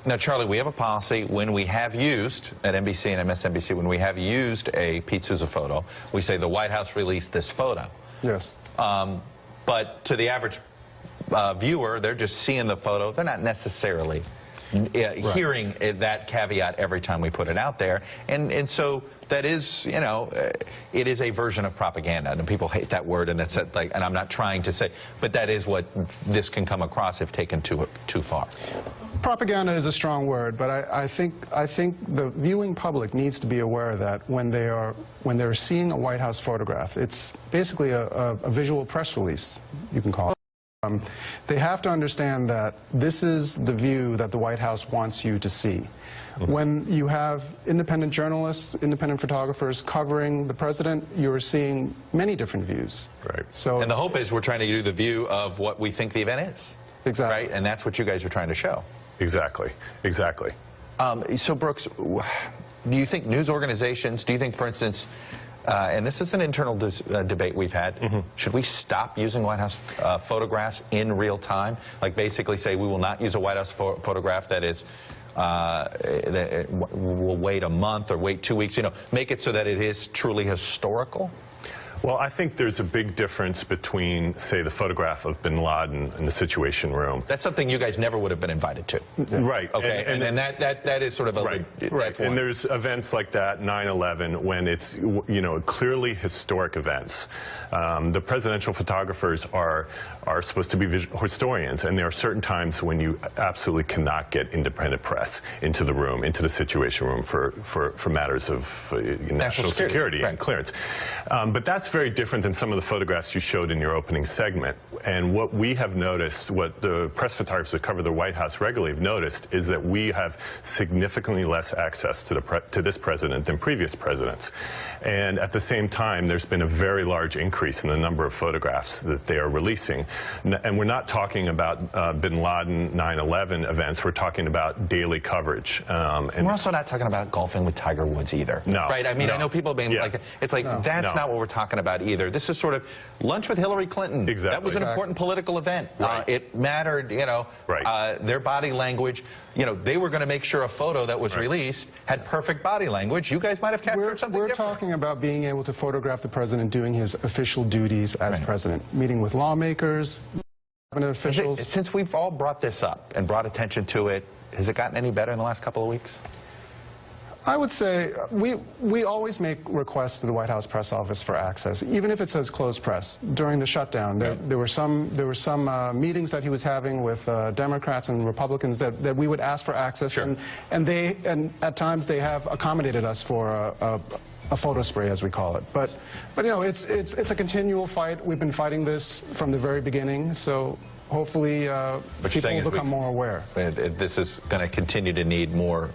Now, Charlie, we have a policy when we have used, at NBC and MSNBC, when we have used a Pete Souza photo, we say the White House released this photo. Yes. But to the average viewer, they're just seeing the photo. They're not necessarily hearing that caveat every time we put it out there. And so that is, you know, it is a version of propaganda. And people hate that word, and that's like, and I'm not trying to say, but that is what this can come across if taken too far. Propaganda is a strong word, but I think the viewing public needs to be aware that when they're seeing a White House photograph, it's basically a visual press release, you can call it. They have to understand that this is the view that the White House wants you to see. Mm-hmm. When you have independent journalists, independent photographers covering the president, you're seeing many different views. Right. So, and the hope is we're trying to do the view of what we think the event is. Exactly. Right? And that's what you guys are trying to show. Exactly. Exactly. So, Brooks, do you think news organizations, do you think, for instance, and this is an internal debate we've had, should we stop using White House photographs in real time? Like basically say we will not use a White House photograph that is, that we'll wait a month or wait 2 weeks, you know, make it so that it is truly historical? Well, I think there's a big difference between, say, the photograph of bin Laden in the Situation Room. That's something you guys never would have been invited to. Right. Okay, and that is sort of a... Right, right. And there's events like that, 9/11, when it's, you know, clearly historic events. The presidential photographers are supposed to be historians, and there are certain times when you absolutely cannot get independent press into the room, into the Situation Room for matters of national security and clearance. But that's very different than some of the photographs you showed in your opening segment. And what we have noticed, what the press photographers that cover the White House regularly have noticed, is that we have significantly less access to this president than previous presidents. And at the same time, there's been a very large increase in the number of photographs that they are releasing. And we're not talking about bin Laden 9/11 events. We're talking about daily coverage. And we're also not talking about golfing with Tiger Woods either. No. Right? I mean, I know people being like, it's like, that's not what we're talking about either. This is sort of lunch with Hillary Clinton. Exactly. That was an important political event. Right. It mattered, you know, their body language. You know, they were going to make sure a photo that was released had perfect body language. You guys might have captured something different. We're talking about being able to photograph the president doing his official duties as president, meeting with lawmakers, cabinet officials. Since we've all brought this up and brought attention to it, has it gotten any better in the last couple of weeks? I would say we always make requests to the White House press office for access, even if it says closed press. During the shutdown, there were some meetings that he was having with Democrats and Republicans that we would ask for access, and at times they have accommodated us for a photo spray, as we call it. But you know, it's a continual fight. We've been fighting this from the very beginning, so hopefully people will become more aware. This is going to continue to need more.